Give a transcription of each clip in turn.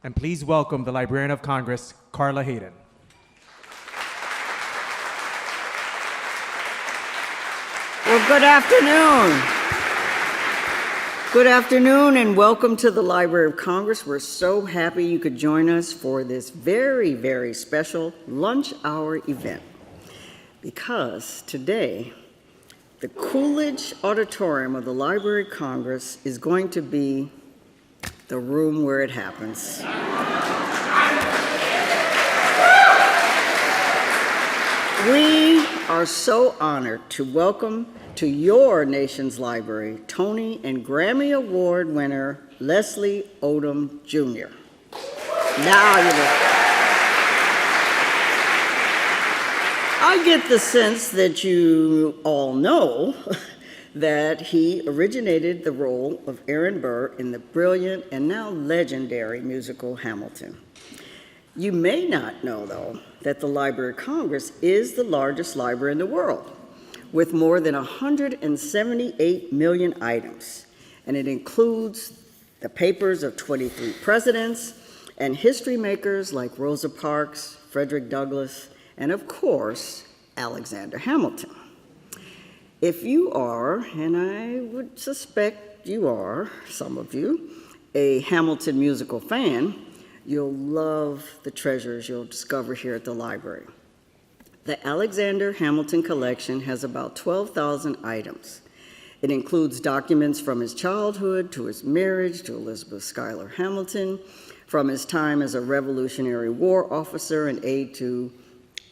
And please welcome the Librarian of Congress, Carla Hayden. Well, good afternoon. Good afternoon and welcome to the Library of Congress. We're so happy you could join us for this very, very special lunch hour event. Because today, the Coolidge Auditorium of the Library of Congress is going to be the room where it happens. We are so honored to welcome to your nation's library Tony and Grammy Award winner Leslie Odom Jr. Now you know. I get the sense that you all know that he originated the role of Aaron Burr in the brilliant and now legendary musical Hamilton. You may not know, though, that the Library of Congress is the largest library in the world, with more than 178 million items, and it includes the papers of 23 presidents and history makers like Rosa Parks, Frederick Douglass, and of course, Alexander Hamilton. If you are, and I would suspect you are, some of you, a Hamilton musical fan, you'll love the treasures you'll discover here at the library. The Alexander Hamilton collection has about 12,000 items. It includes documents from his childhood to his marriage to Elizabeth Schuyler Hamilton, from his time as a Revolutionary War officer and aide to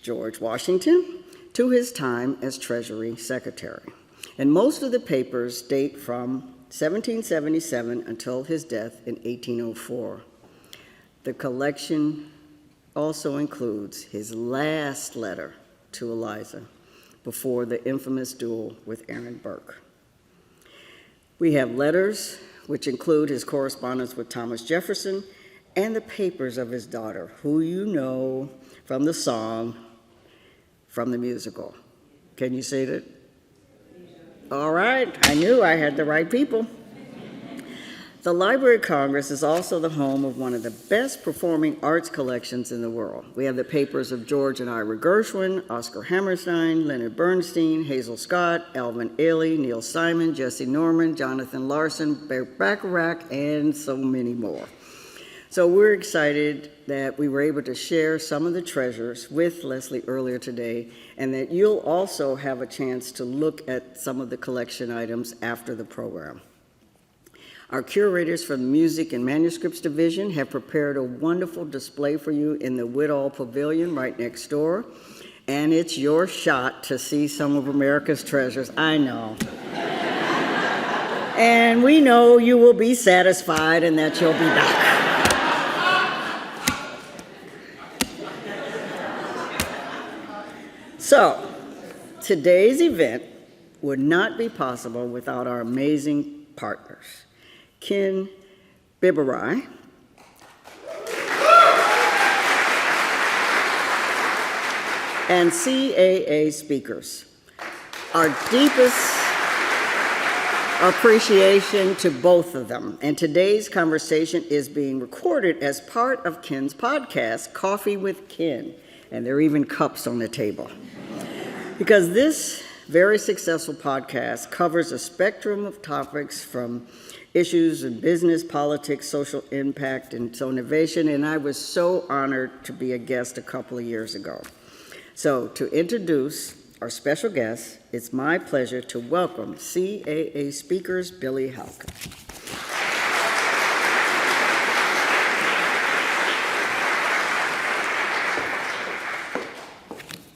George Washington, to his time as Treasury Secretary. And most of the papers date from 1777 until his death in 1804. The collection also includes his last letter to Eliza before the infamous duel with Aaron Burke. We have letters which include his correspondence with Thomas Jefferson and the papers of his daughter, who you know from the song, from the musical. Can you say that? All right, I knew I had the right people. The Library of Congress is also the home of one of the best performing arts collections in the world. We have the papers of George and Ira Gershwin, Oscar Hammerstein, Leonard Bernstein, Hazel Scott, Alvin Ailey, Neil Simon, Jesse Norman, Jonathan Larson, Burt Bacharach, and so many more. So we're excited that we were able to share some of the treasures with Leslie earlier today, and that you'll also have a chance to look at some of the collection items after the program. Our curators from the Music and Manuscripts Division have prepared a wonderful display for you in the Whitall Pavilion right next door. And it's your shot to see some of America's treasures, I know. And we know you will be satisfied and that you'll be back. So, today's event would not be possible without our amazing partners. Ken Biberaj, and CAA speakers. Our deepest appreciation to both of them. And today's conversation is being recorded as part of Ken's podcast, Coffee with Ken. And there are even cups on the table. Because this very successful podcast covers a spectrum of topics from issues in business, politics, social impact, and so innovation, and I was so honored to be a guest a couple of years ago. So to introduce our special guest, it's my pleasure to welcome CAA speakers Billy Halka.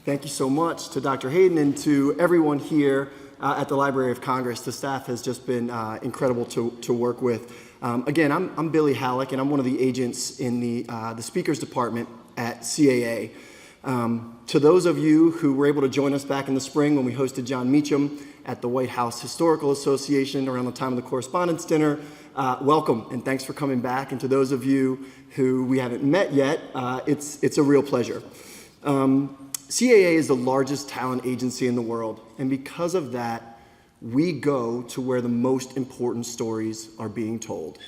Thank you so much to Dr. Hayden and to everyone here at the Library of Congress. The staff has just been incredible to work with. Again, I'm Billy Halleck, and I'm one of the agents in the Speakers Department at CAA. To those of you who were able to join us back in the spring when we hosted John Meacham at the White House Historical Association around the time of the Correspondents' Dinner, welcome, and thanks for coming back. And to those of you who we haven't met yet, it's a real pleasure. CAA is the largest talent agency in the world, and because of that, we go to where the most important stories are being told.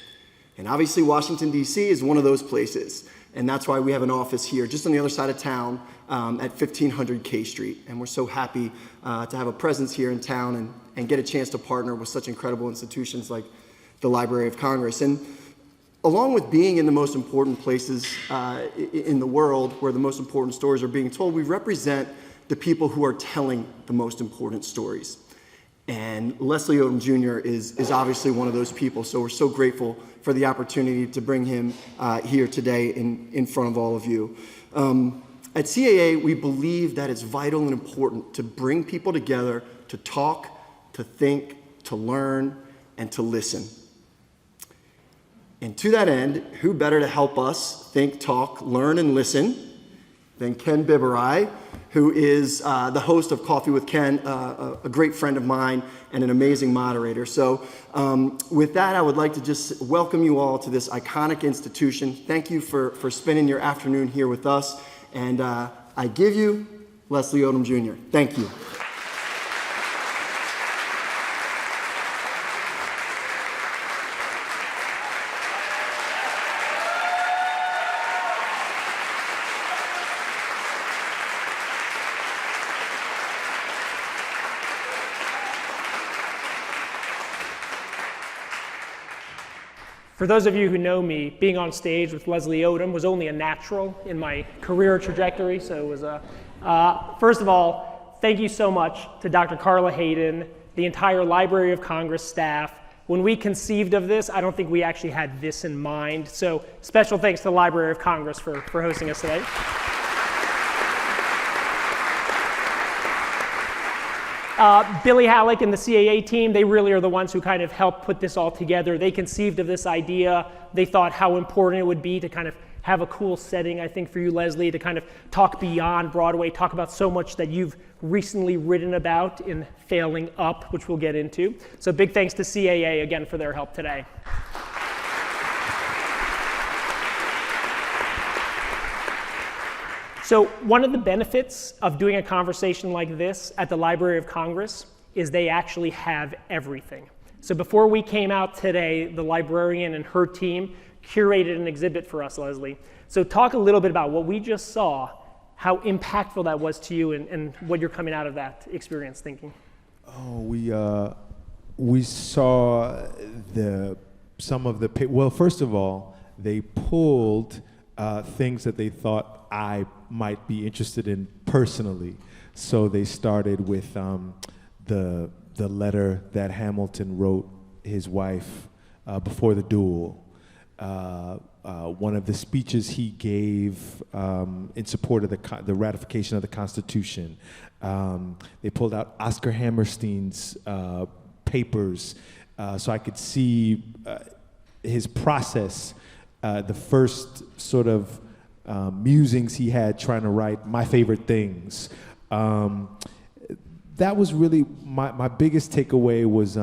And obviously Washington, D.C. is one of those places. And that's why we have an office here just on the other side of town at 1500 K Street. And we're so happy to have a presence here in town and get a chance to partner with such incredible institutions like the Library of Congress. And along with being in the most important places in the world where the most important stories are being told, we represent the people who are telling the most important stories. And Leslie Odom Jr. is obviously one of those people, so we're so grateful for the opportunity to bring him here today in front of all of you. At CAA, we believe that it's vital and important to bring people together to talk, to think, to learn, and to listen. And to that end, who better to help us think, talk, learn, and listen than Ken Biberai, who is the host of Coffee with Ken, a great friend of mine and an amazing moderator. So with that, I would like to just welcome you all to this iconic institution. Thank you for spending your afternoon here with us. And I give you Leslie Odom Jr. Thank you. For those of you who know me, being on stage with Leslie Odom was only a natural in my career trajectory. So it was first of all, thank you so much to Dr. Carla Hayden, the entire Library of Congress staff. When we conceived of this, I don't think we actually had this in mind. So special thanks to the Library of Congress for hosting us today. Billy Halleck and the CAA team, they really are the ones who kind of helped put this all together. They conceived of this idea. They thought how important it would be to kind of have a cool setting, I think, for you, Leslie, to kind of talk beyond Broadway, talk about so much that you've recently written about in Failing Up, which we'll get into. So big thanks to CAA again for their help today. So one of the benefits of doing a conversation like this at the Library of Congress is they actually have everything. So before we came out today, the librarian and her team curated an exhibit for us, Leslie. So talk a little bit about what we just saw, how impactful that was to you and what you're coming out of that experience thinking. Oh, we saw well, first of all, they pulled things that they thought I might be interested in personally. So they started with the letter that Hamilton wrote his wife before the duel. One of the speeches he gave in support of the ratification of the Constitution. They pulled out Oscar Hammerstein's papers so I could see his process, the first sort of musings he had trying to write My Favorite Things. That was really my biggest takeaway was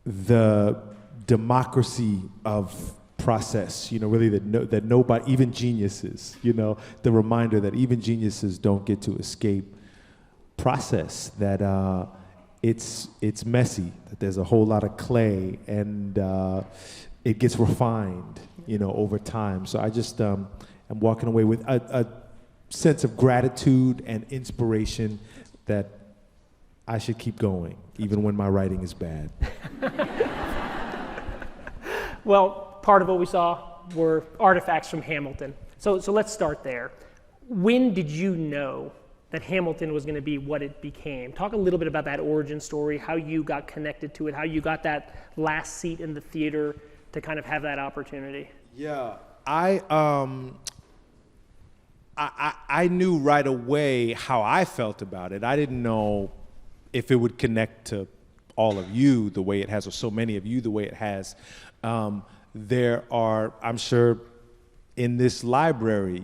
the democracy of process, really that nobody, even geniuses, the reminder that even geniuses don't get to escape process, that it's messy, that there's a whole lot of clay, and it gets refined, over time. So I just am walking away with a sense of gratitude and inspiration that I should keep going, even when my writing is bad. Well, part of what we saw were artifacts from Hamilton. So let's start there. When did you know that Hamilton was going to be what it became? Talk a little bit about that origin story, how you got connected to it, how you got that last seat in the theater to kind of have that opportunity. Yeah, I knew right away how I felt about it. I didn't know if it would connect to all of you the way it has, or so many of you the way it has. There are, I'm sure, in this library,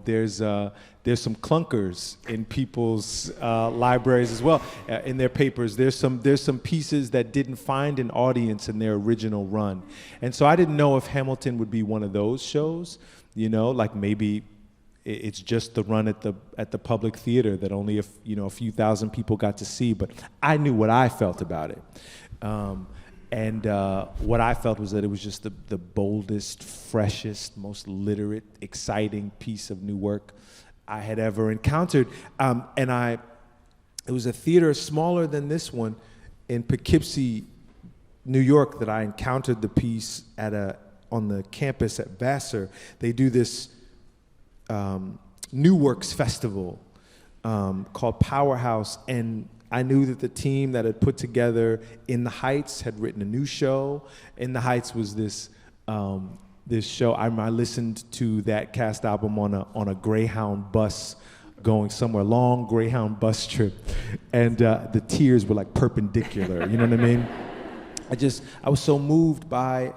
there's some clunkers in people's libraries as well, in their papers. There's some pieces that didn't find an audience in their original run, and so I didn't know if Hamilton would be one of those shows, like maybe it's just the run at the public theater that only a few thousand people got to see. But I knew what I felt about it. And what I felt was that it was just the boldest, freshest, most literate, exciting piece of new work I had ever encountered. It was a theater smaller than this one in Poughkeepsie, New York, that I encountered the piece on the campus at Vassar. They do this New Works Festival called Powerhouse, and I knew that the team that had put together In the Heights had written a new show. In the Heights was this show. I listened to that cast album on a Greyhound bus going somewhere, long Greyhound bus trip, and the tears were like perpendicular. You know what I mean? I was so moved by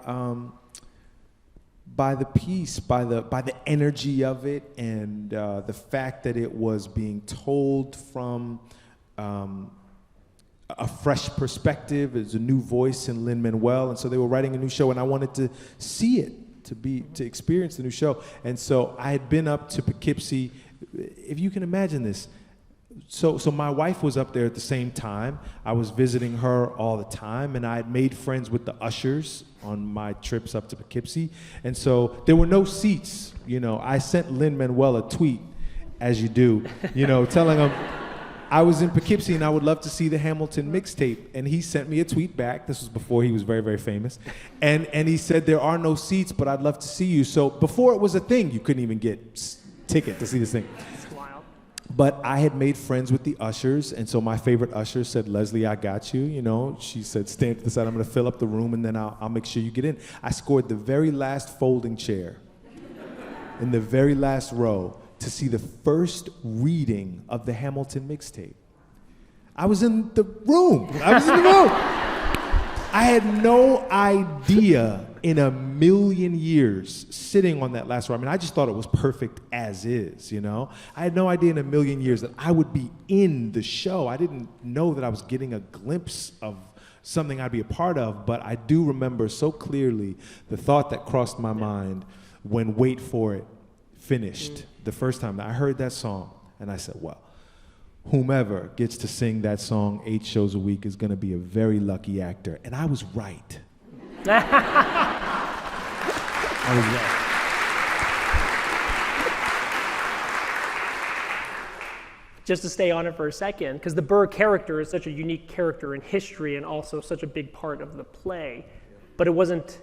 the piece, by the energy of it, and the fact that it was being told from a fresh perspective. There's a new voice in Lin-Manuel, and so they were writing a new show, and I wanted to see it, to experience the new show. And so I had been up to Poughkeepsie, if you can imagine this. So my wife was up there at the same time. I was visiting her all the time, and I had made friends with the ushers on my trips up to Poughkeepsie. And so there were no seats. You know, I sent Lin-Manuel a tweet, as you do, telling him I was in Poughkeepsie and I would love to see the Hamilton mixtape. And he sent me a tweet back. This was before he was very, very famous. And he said, there are no seats, but I'd love to see you. So before it was a thing, you couldn't even get ticket to see this thing. But I had made friends with the ushers, and so my favorite usher said, Leslie, I got you, She said, stand to the side, I'm gonna fill up the room, and then I'll make sure you get in. I scored the very last folding chair in the very last row to see the first reading of the Hamilton mixtape. I was in the room. I had no idea in a million years sitting on that last row. I mean, I just thought it was perfect as is, I had no idea in a million years that I would be in the show. I didn't know that I was getting a glimpse of something I'd be a part of, but I do remember so clearly the thought that crossed my mind when Wait For It finished the first time that I heard that song, and I said, well, whomever gets to sing that song 8 shows a week is gonna be a very lucky actor. And I was right. I was right. Just to stay on it for a second, because the Burr character is such a unique character in history and also such a big part of the play, but it wasn't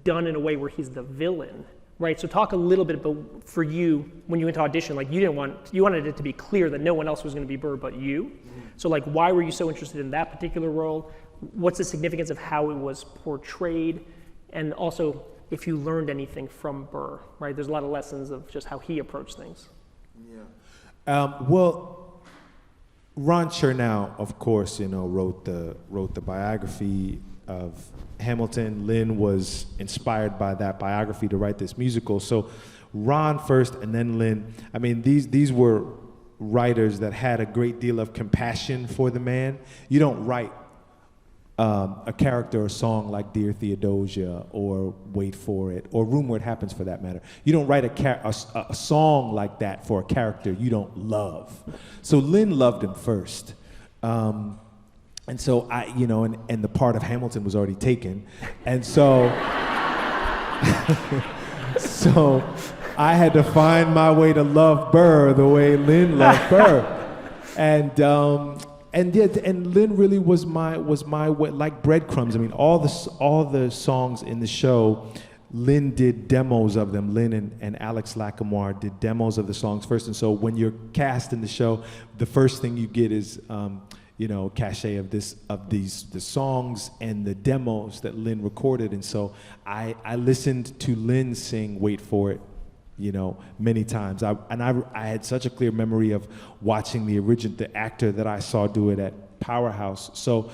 done in a way where he's the villain. Right, so talk a little bit about, for you, when you went to audition, like you wanted it to be clear that no one else was going to be Burr but you. Mm-hmm. So like, why were you so interested in that particular role? What's the significance of how it was portrayed? And also, if you learned anything from Burr, right? There's a lot of lessons of just how he approached things. Yeah. Well, Ron Chernow, of course, wrote the biography of Hamilton. Lin was inspired by that biography to write this musical. So Ron first and then Lin. I mean, these were writers that had a great deal of compassion for the man. You don't write a character or song like Dear Theodosia or Wait For It or Room Where It Happens for that matter. You don't write a song like that for a character you don't love. So Lin loved him first. And so and the part of Hamilton was already taken. And so, so I had to find my way to love Burr the way Lin loved Burr. And Lin really was my way, like Breadcrumbs. I mean, all the songs in the show, Lin did demos of them. Lin and Alex Lacamoire did demos of the songs first. And so when you're cast in the show, the first thing you get is cachet of the songs and the demos that Lin recorded. And so I listened to Lin sing Wait For It, many times. I had such a clear memory of watching the actor that I saw do it at Powerhouse. So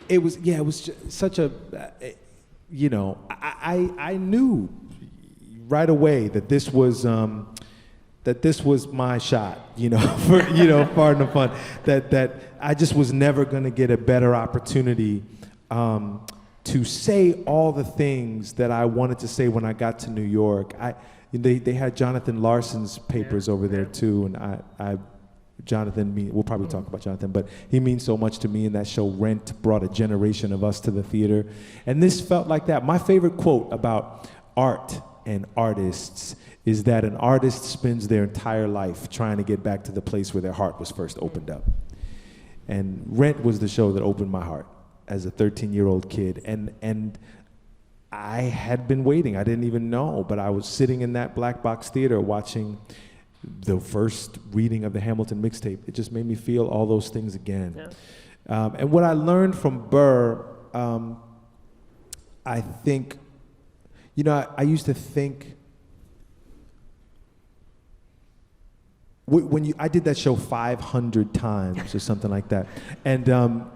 it was just such a, I knew right away that this was my shot, pardon the pun, that I just was never going to get a better opportunity to say all the things that I wanted to say when I got to New York. They had Jonathan Larson's papers over there too, and Jonathan, we'll probably talk about Jonathan, but he means so much to me, and that show Rent brought a generation of us to the theater. And this felt like that. My favorite quote about art and artists is that an artist spends their entire life trying to get back to the place where their heart was first opened up. And Rent was the show that opened my heart as a 13-year-old kid. And I had been waiting. I didn't even know, but I was sitting in that black box theater watching the first reading of the Hamilton mixtape. It just made me feel all those things again. Yeah. And what I learned from Burr, I think, I used to think, I did that show 500 times or something like that. And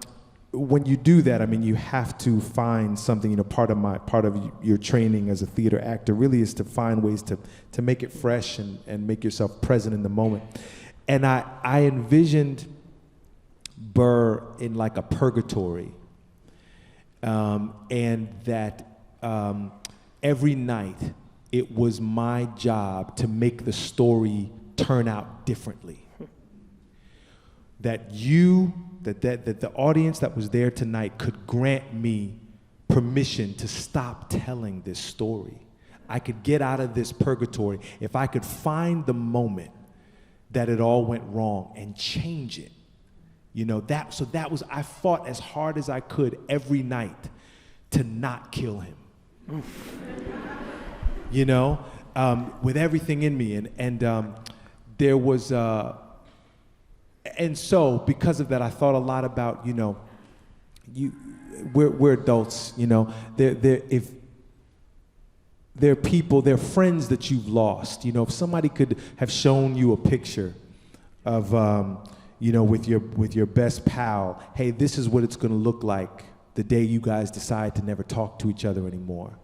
when you do that, I mean, you have to find something, part of your training as a theater actor really is to find ways to make it fresh and make yourself present in the moment. And I envisioned Burr in like a purgatory, and that every night it was my job to make the story turn out differently. That the audience that was there tonight could grant me permission to stop telling this story. I could get out of this purgatory if I could find the moment that it all went wrong and change it. I fought as hard as I could every night to not kill him. With everything in me. And there was, and so because of that, I thought a lot about, we're adults, if there are people, there are friends that you've lost. If somebody could have shown you a picture of, with your best pal, hey, this is what it's going to look like the day you guys decide to never talk to each other anymore.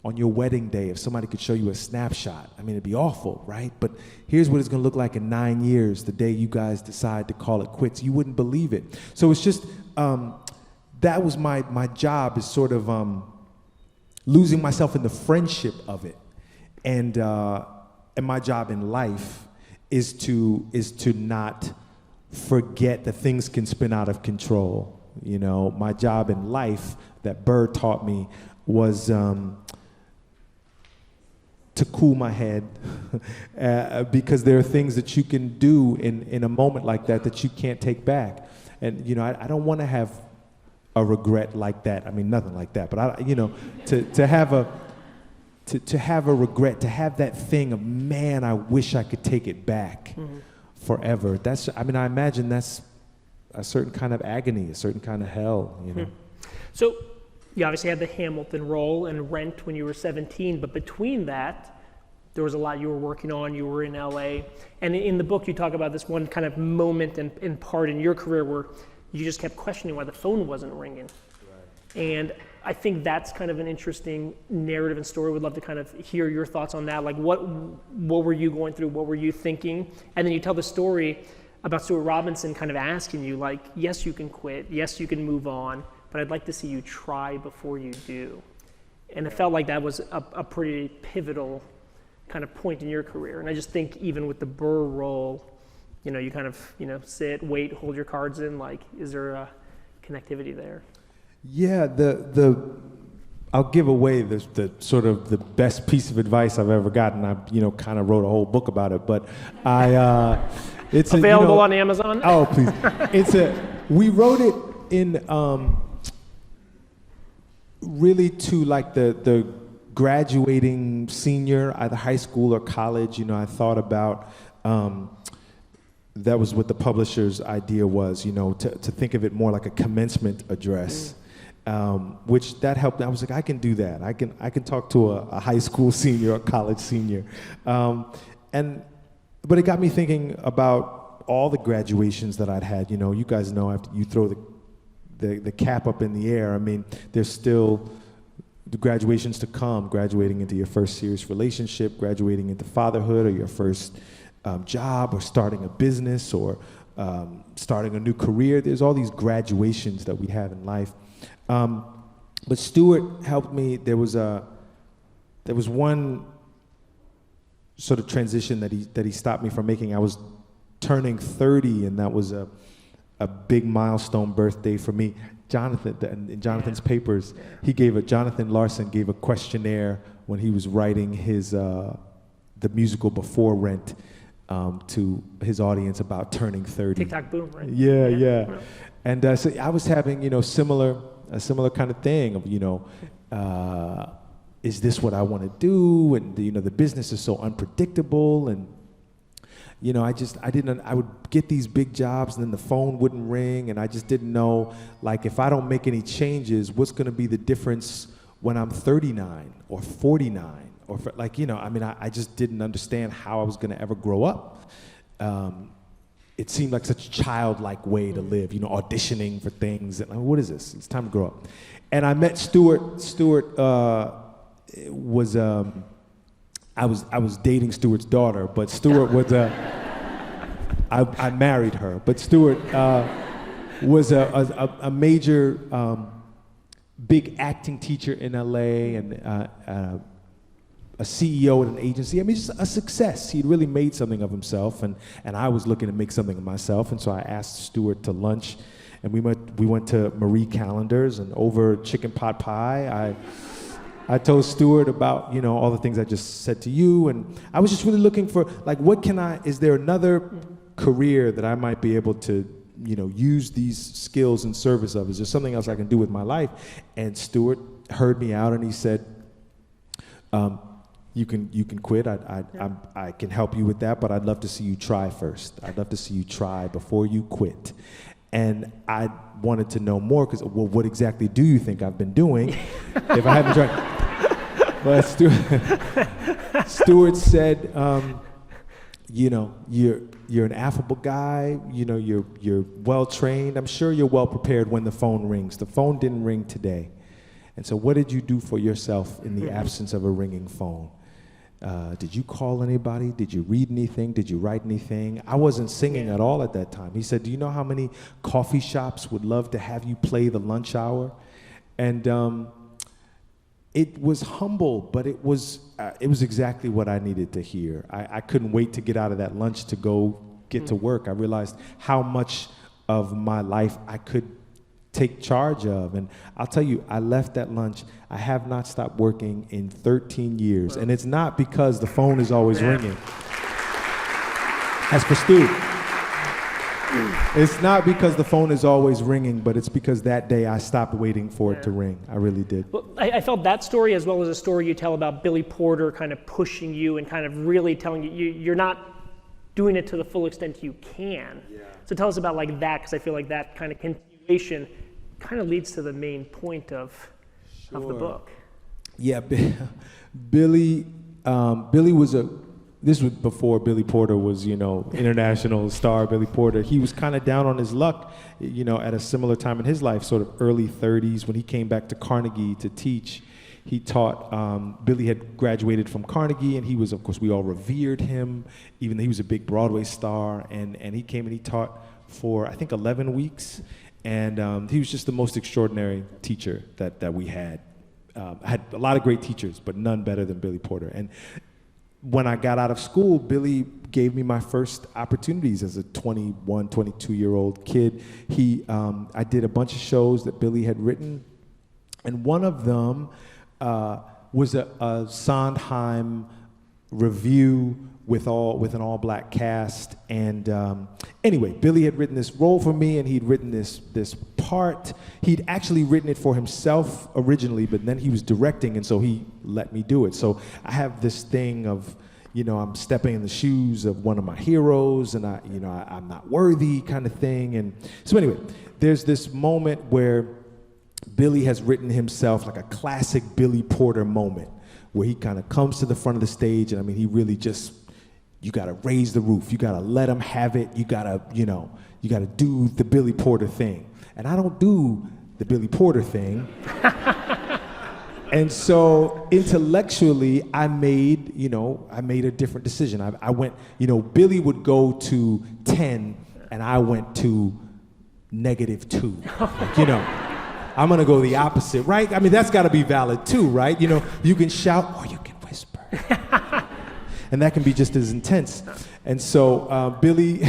On your wedding day, if somebody could show you a snapshot, I mean, it'd be awful, right? But here's what it's going to look like in 9 years, the day you guys decide to call it quits. You wouldn't believe it. So it's just, that was my job, is sort of losing myself in the friendship of it. And my job in life is to not forget that things can spin out of control. My job in life that Burr taught me was to cool my head, because there are things that you can do in a moment like that you can't take back. And, I don't want to have a regret like that. I mean, nothing like that, but to have a regret, to have that thing of, man, I wish I could take it back forever. I imagine that's a certain kind of agony, a certain kind of hell, So you obviously had the Hamilton role and Rent when you were 17, but between that, there was a lot you were working on. You were in LA. And in the book, you talk about this one kind of moment and part in your career where you just kept questioning why the phone wasn't ringing. Right. And I think that's kind of an interesting narrative and story. We'd love to kind of hear your thoughts on that. Like, what were you going through? What were you thinking? And then you tell the story about Stuart Robinson kind of asking you, like, yes, you can quit. Yes, you can move on. But I'd like to see you try before you do. And it felt like that was a pretty pivotal kind of point in your career. And I just think even with the Burr role, you kind of, sit, wait, hold your cards in, like, is there a connectivity there? Yeah, I'll give away the sort of the best piece of advice I've ever gotten. I, kind of wrote a whole book about it, but it's available on Amazon? Oh, please. We wrote it in, really to like the graduating senior, either high school or college. I thought about, that was what the publisher's idea was, to think of it more like a commencement address, which that helped. I was like, I can do that. I can talk to a high school senior or college senior. But it got me thinking about all the graduations that I'd had. You guys know, after you throw the cap up in the air, I mean, there's still the graduations to come, graduating into your first serious relationship, graduating into fatherhood, or your first job, or starting a business, or starting a new career. There's all these graduations that we have in life. But Stuart helped me. There was one sort of transition that he stopped me from making. I was turning 30, and that was a big milestone birthday for me. Jonathan, in Jonathan's papers, Jonathan Larson gave a questionnaire when he was writing his the musical Before Rent to his audience about turning 30. TikTok boom, right? Yeah. And so I was having, a similar kind of thing of, is this what I want to do? And the business is so unpredictable, and I would get these big jobs and then the phone wouldn't ring, and I just didn't know, like, if I don't make any changes, what's going to be the difference when I'm 39 or 49 or I just didn't understand how I was going to ever grow up. It seemed like such a childlike way to live, auditioning for things. And what is this? It's time to grow up. And I met Stuart. Stuart was I was dating Stuart's daughter, but Stuart was I married her. But Stuart was a major big acting teacher in LA, and a CEO at an agency. I mean, just a success. He'd really made something of himself, and I was looking to make something of myself. And so I asked Stuart to lunch, and we went to Marie Callender's, and over chicken pot pie, I told Stuart about, all the things I just said to you, and I was just really looking for, like, is there another career that I might be able to, use these skills in service of? Is there something else I can do with my life? And Stuart heard me out, and he said, you can quit. I can help you with that, but I'd love to see you try first. I'd love to see you try before you quit. And I wanted to know more, because, well, what exactly do you think I've been doing if I haven't tried? But Stuart said, you're an affable guy. You're well trained. I'm sure you're well prepared when the phone rings. The phone didn't ring today, and so what did you do for yourself in the absence of a ringing phone? Did you call anybody? Did you read anything? Did you write anything? I wasn't singing at all at that time. He said, do you know how many coffee shops would love to have you play the lunch hour? And it was humble, but it was exactly what I needed to hear. I couldn't wait to get out of that lunch to go get to work. I realized how much of my life I could take charge of. And I'll tell you, I left that lunch. I have not stopped working in 13 years. And it's not because the phone is always ringing. As for Stu, it's not because the phone is always ringing, but it's because that day I stopped waiting for it to ring. I really did. Well, I felt that story, as well as a story you tell about Billy Porter kind of pushing you and kind of really telling you you're not doing it to the full extent you can. Yeah. So tell us about like that, because I feel like that kind of continuation kind of leads to the main point of the book. Yeah, Billy was this was before Billy Porter was, international star Billy Porter. He was kind of down on his luck, at a similar time in his life, sort of early 30s, when he came back to Carnegie to teach. He taught, Billy had graduated from Carnegie, and he was, of course, we all revered him, even though he was a big Broadway star, and he came and he taught for, I think, 11 weeks. And he was just the most extraordinary teacher that we had. I had a lot of great teachers, but none better than Billy Porter. And when I got out of school, Billy gave me my first opportunities as a 21, 22-year-old kid. I did a bunch of shows that Billy had written, and one of them was a Sondheim review with an all-black cast. And anyway, Billy had written this role for me, and he'd written this part. He'd actually written it for himself originally, but then he was directing, and so he let me do it. So I have this thing of, I'm stepping in the shoes of one of my heroes, and I'm not worthy kind of thing. And so anyway, there's this moment where Billy has written himself like a classic Billy Porter moment, where he kind of comes to the front of the stage, and I mean, he really just, you gotta raise the roof, you gotta let him have it, you gotta do the Billy Porter thing. And I don't do the Billy Porter thing. And so intellectually, I made a different decision. I went, Billy would go to 10, and I went to -2. I'm gonna go the opposite, right? I mean, that's gotta be valid too, right? You can shout or you can whisper. And that can be just as intense. And so Billy,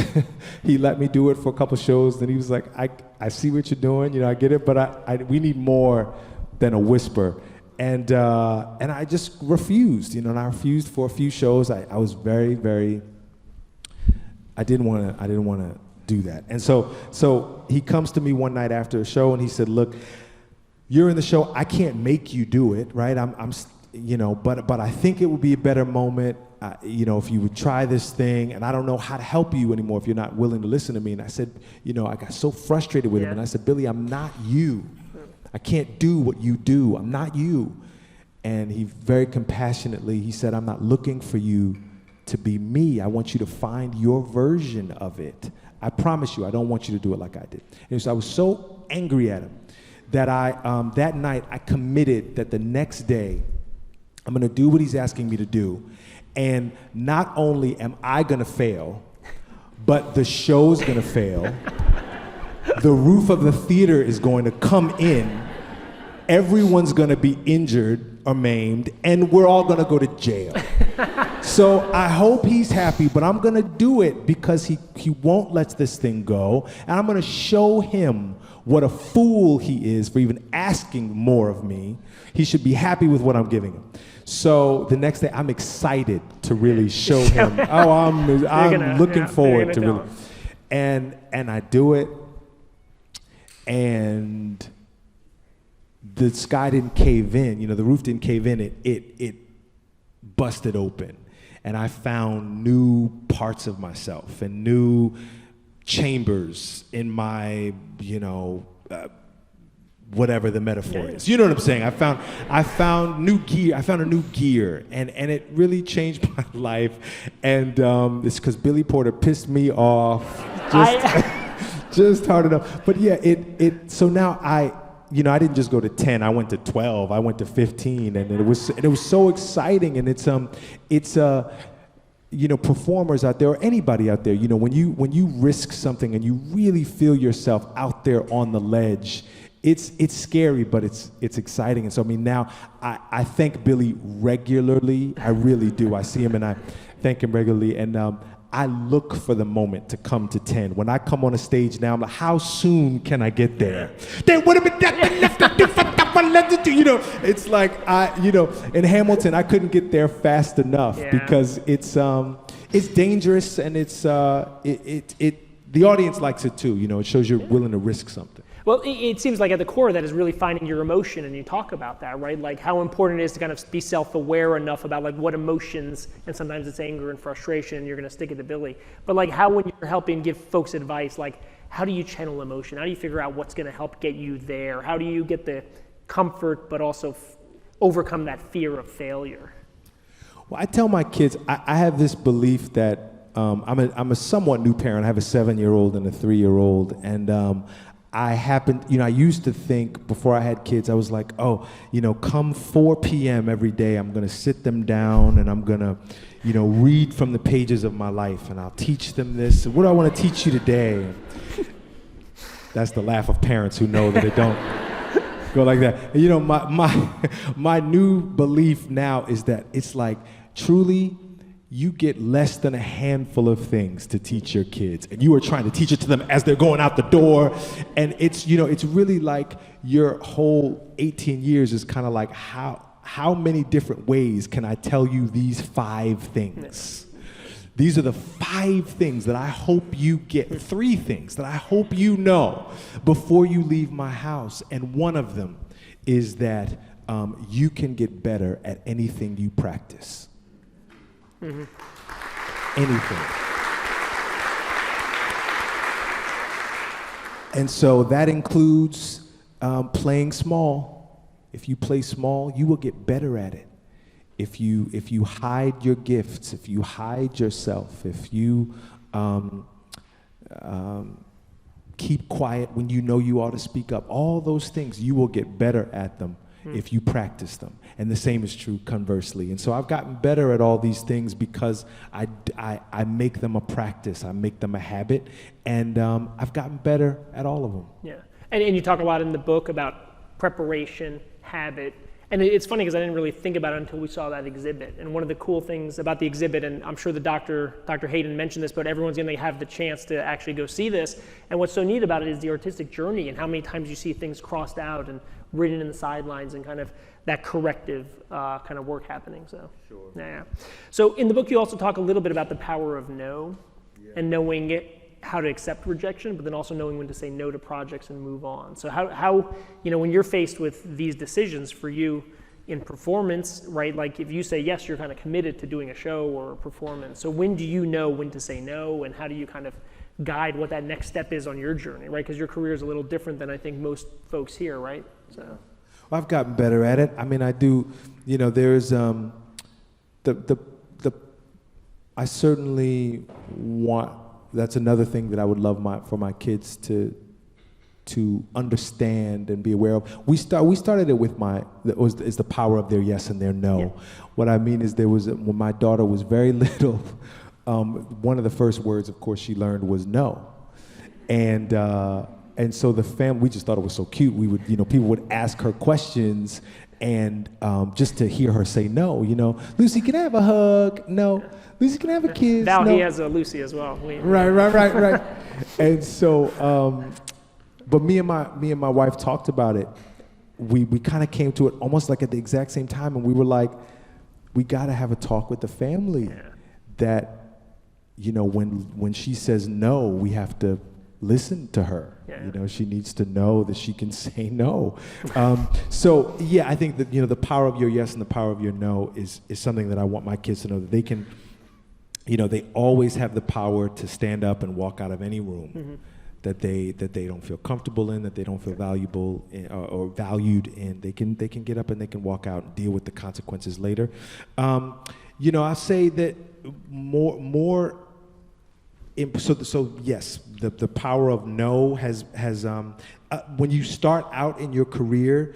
he let me do it for a couple shows. Then he was like, I see what you're doing. You know, I get it, but we need more than a whisper. And I just refused, you know, and I refused for a few shows. I was very, very, I didn't want to do that. And so he comes to me one night after a show and he said, look, you're in the show. I can't make you do it, right? I'm you know, but I think it would be a better moment, you know, if you would try this thing, and I don't know how to help you anymore if you're not willing to listen to me. And I said, you know, I got so frustrated with him, and I said, Billy, I'm not you. I can't do what you do. I'm not you. And he very compassionately, he said, I'm not looking for you to be me. I want you to find your version of it. I promise you, I don't want you to do it like I did. And so I was so angry at him that that night I committed that the next day I'm gonna do what he's asking me to do. And not only am I gonna fail, but the show's gonna fail. The roof of the theater is going to come in. Everyone's gonna be injured or maimed, and we're all gonna go to jail. So I hope he's happy, but I'm gonna do it because he won't let this thing go, and I'm gonna show him what a fool he is for even asking more of me. He should be happy with what I'm giving him. So the next day, I'm excited to really show him. Oh, I'm looking forward to really. And I do it, and the sky didn't cave in. You know, the roof didn't cave in. It busted open, and I found new parts of myself and new chambers in my, you know, whatever the metaphor is. You know what I'm saying? I found new gear. I found a new gear, and it really changed my life. And it's because Billy Porter pissed me off just hard enough. But yeah, so now I didn't just go to 10. I went to 12. I went to 15, and it was so exciting. And it's you know, performers out there or anybody out there, you know, when you risk something and you really feel yourself out there on the ledge, it's scary, but it's exciting. And so, I mean, now I thank Billy regularly. I really do. I see him and I thank him regularly. And I look for the moment to come to 10. When I come on a stage now, I'm like, how soon can I get there? There would have been you know, it's like in Hamilton, I couldn't get there fast enough because it's dangerous, and the audience likes it too. You know, it shows you're willing to risk something. Well, it seems like at the core of that is really finding your emotion, and you talk about that, right? Like how important it is to kind of be self-aware enough about like what emotions, and sometimes it's anger and frustration, and you're going to stick it to Billy. But like how when you're helping give folks advice, like how do you channel emotion? How do you figure out what's going to help get you there? How do you get the comfort, but also overcome that fear of failure? Well, I tell my kids, I have this belief that I'm a somewhat new parent. I have a 7-year-old and a 3-year-old, and I used to think before I had kids, I was like, oh, you know, come 4 p.m. every day, I'm going to sit them down and I'm going to, you know, read from the pages of my life, and I'll teach them this. What do I want to teach you today? That's the laugh of parents who know that it don't go like that. And, you know, my new belief now is that it's like, truly, you get less than a handful of things to teach your kids, and you are trying to teach it to them as they're going out the door. And it's, you know, it's really like your whole 18 years is kind of like how many different ways can I tell you these 5 things? These are the 5 things that I hope you get, 3 things that I hope you know before you leave my house. And one of them is that you can get better at anything you practice. Mm-hmm. Anything. And so that includes playing small. If you play small, you will get better at it. If you hide your gifts, if you hide yourself, if you keep quiet when you know you ought to speak up, all those things, you will get better at them if you practice them. And the same is true conversely. And so I've gotten better at all these things because I make them a practice. I make them a habit. And I've gotten better at all of them. Yeah. And you talk a lot in the book about preparation, habit, And it's funny because I didn't really think about it until we saw that exhibit. And one of the cool things about the exhibit, and I'm sure the Dr. Hayden mentioned this, but everyone's going to have the chance to actually go see this. And what's so neat about it is the artistic journey and how many times you see things crossed out and written in the sidelines and kind of that corrective kind of work happening. So, sure. Yeah. So in the book, you also talk a little bit about the power of no and knowing how to accept rejection, but then also knowing when to say no to projects and move on. So how when you're faced with these decisions for you in performance, right? Like if you say yes, you're kind of committed to doing a show or a performance. So when do you know when to say no, and how do you kind of guide what that next step is on your journey, right? Because your career is a little different than I think most folks here, right? So. Well, I've gotten better at it. I mean, I do, there's I certainly want, that's another thing that I would love for my kids to understand and be aware of. We started it with is the power of their yes and their no. Yeah. What I mean is when my daughter was very little, one of the first words, of course, she learned was no. And so the family, we just thought it was so cute. We would, people would ask her questions, and just to hear her say no, Lucy, can I have a hug? No. Lucy, can I have a kiss? Now no. He has a Lucy as well. Right. And so, but me and my wife talked about it. We kind of came to it almost like at the exact same time, and we were like, we got to have a talk with the family that, when she says no, we have to listen to her. Yeah. She needs to know that she can say no. So yeah, I think that the power of your yes and the power of your no is something that I want my kids to know, that they can, they always have the power to stand up and walk out of any room that they don't feel comfortable in, that they don't feel valuable in, or valued in. They can get up and they can walk out and deal with the consequences later. I say that more. So yes, the power of no has when you start out in your career,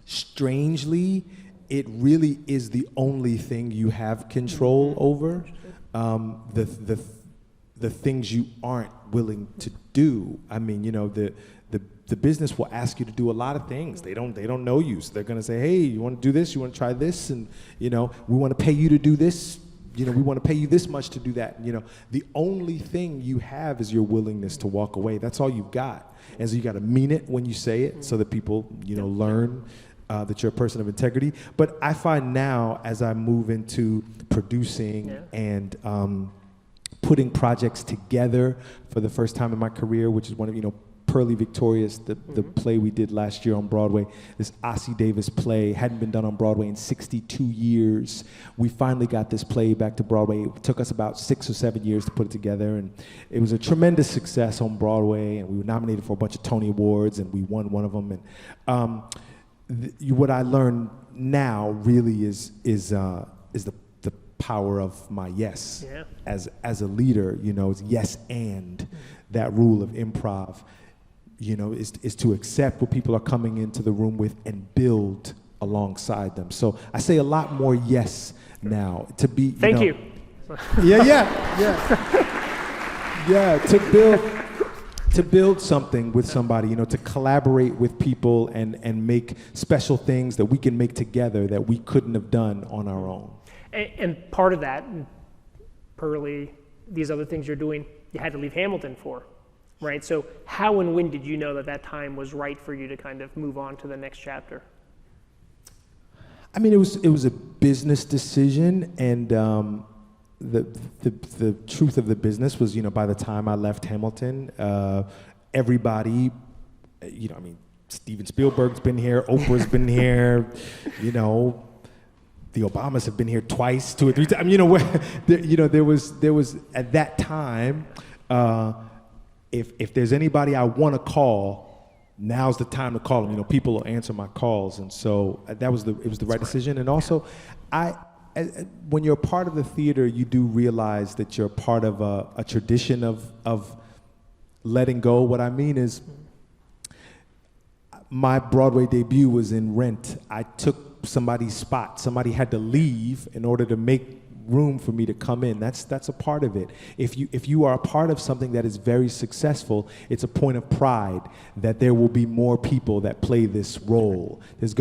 strangely, it really is the only thing you have control over. The things you aren't willing to do. I mean, the business will ask you to do a lot of things. They don't know you, so they're going to say, hey, you want to do this? You want to try this? And we want to pay you to do this. We want to pay you this much to do that. The only thing you have is your willingness to walk away. That's all you've got. And so you got to mean it when you say it, so that people, learn that you're a person of integrity. But I find now, as I move into producing and putting projects together for the first time in my career, which is one of, Pearly Victorious, the play we did last year on Broadway, this Ossie Davis play, hadn't been done on Broadway in 62 years. We finally got this play back to Broadway. It took us about 6 or 7 years to put it together, and it was a tremendous success on Broadway, and we were nominated for a bunch of Tony Awards, and we won one of them. And what I learned now really is the power of my yes. As a leader, it's yes and that rule of improv. Is to accept what people are coming into the room with and build alongside them. So I say a lot more yes now to be. Thank you. Yeah. To build something with somebody, to collaborate with people and make special things that we can make together that we couldn't have done on our own. And part of that, Pearly, these other things you're doing, you had to leave Hamilton for. Right, so how and when did you know that time was right for you to kind of move on to the next chapter? I mean, it was a business decision, and the truth of the business was, by the time I left Hamilton, everybody, Steven Spielberg's been here, Oprah's been here, the Obamas have been here twice, 2 or 3 times. There was at that time. If there's anybody I want to call, now's the time to call them. People will answer my calls, and so it was the right decision. And also, when you're part of the theater, you do realize that you're part of a tradition of letting go. What I mean is, my Broadway debut was in Rent. I took somebody's spot. Somebody had to leave in order to make room for me to come in. That's a part of it. If you are a part of something that is very successful, it's a point of pride that there will be more people that play this role. This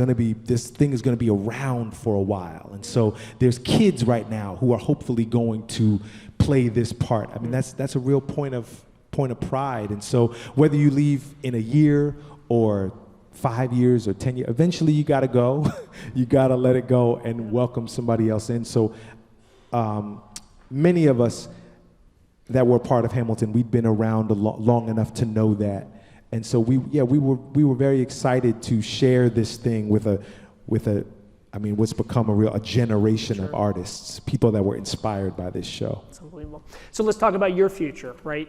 thing is going to be around for a while. And so there's kids right now who are hopefully going to play this part. I mean, that's a real point of pride. And so whether you leave in a year or 5 years or 10 years, eventually you got to go. You got to let it go and welcome somebody else in. So many of us that were part of Hamilton, we'd been around long enough to know that. And so we were very excited to share this thing with what's become a generation of artists, people that were inspired by this show. It's unbelievable. So let's talk about your future, right?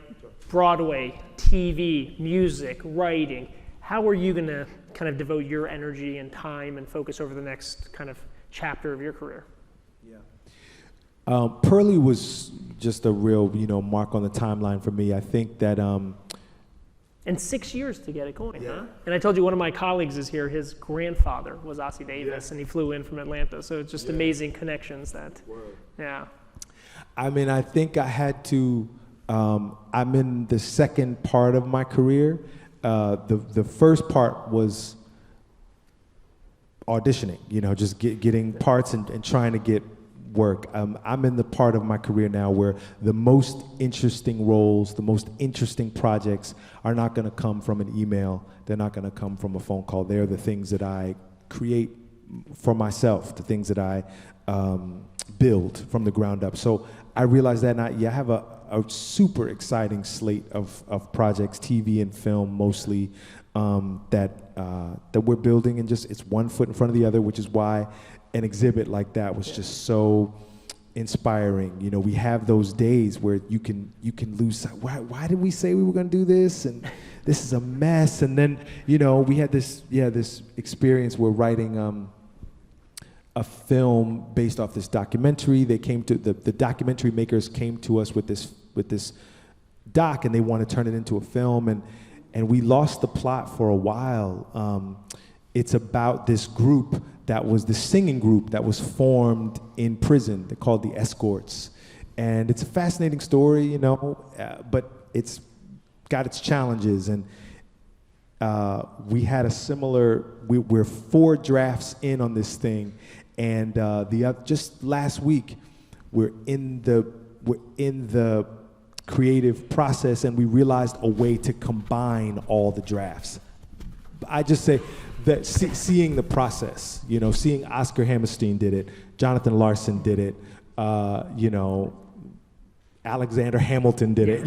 Broadway, TV, music, writing. How are you going to kind of devote your energy and time and focus over the next kind of chapter of your career? Pearly was just a real, mark on the timeline for me. I think that. And 6 years to get it going, huh? And I told you one of my colleagues is here. His grandfather was Ossie Davis, and he flew in from Atlanta. So it's just amazing connections that. Word. Yeah. I mean, I think I had to. I'm in the second part of my career. The first part was auditioning, just getting parts and trying to get work. I'm in the part of my career now where the most interesting roles, the most interesting projects are not going to come from an email. They're not going to come from a phone call. They're the things that I create for myself, the things that I build from the ground up. So I realized that, and I have a super exciting slate of projects, TV and film mostly, that we're building, and just it's one foot in front of the other, which is why an exhibit like that was just so inspiring. We have those days where you can lose sight. Why did we say we were going to do this? And this is a mess. And then we had this experience. We're writing a film based off this documentary. They came to the documentary makers came to us with this doc, and they want to turn it into a film, and we lost the plot for a while. It's about this group that was the singing group that was formed in prison. They're called the Escorts, and it's a fascinating story, but it's got its challenges. And we had a similar. We're 4 drafts in on this thing. And just last week, we're in the creative process, and we realized a way to combine all the drafts. I just say that seeing the process, seeing Oscar Hammerstein did it, Jonathan Larson did it, Alexander Hamilton did it.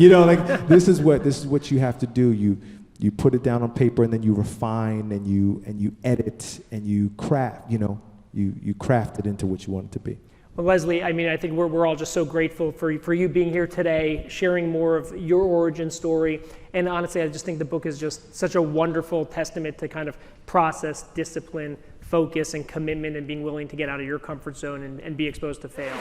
This is what you have to do. You put it down on paper, and then you refine, and you edit, and you craft. You craft it into what you want it to be. Well, Leslie, I think we're all just so grateful for you being here today, sharing more of your origin story. And honestly, I just think the book is just such a wonderful testament to kind of process, discipline, focus, and commitment, and being willing to get out of your comfort zone and be exposed to fail.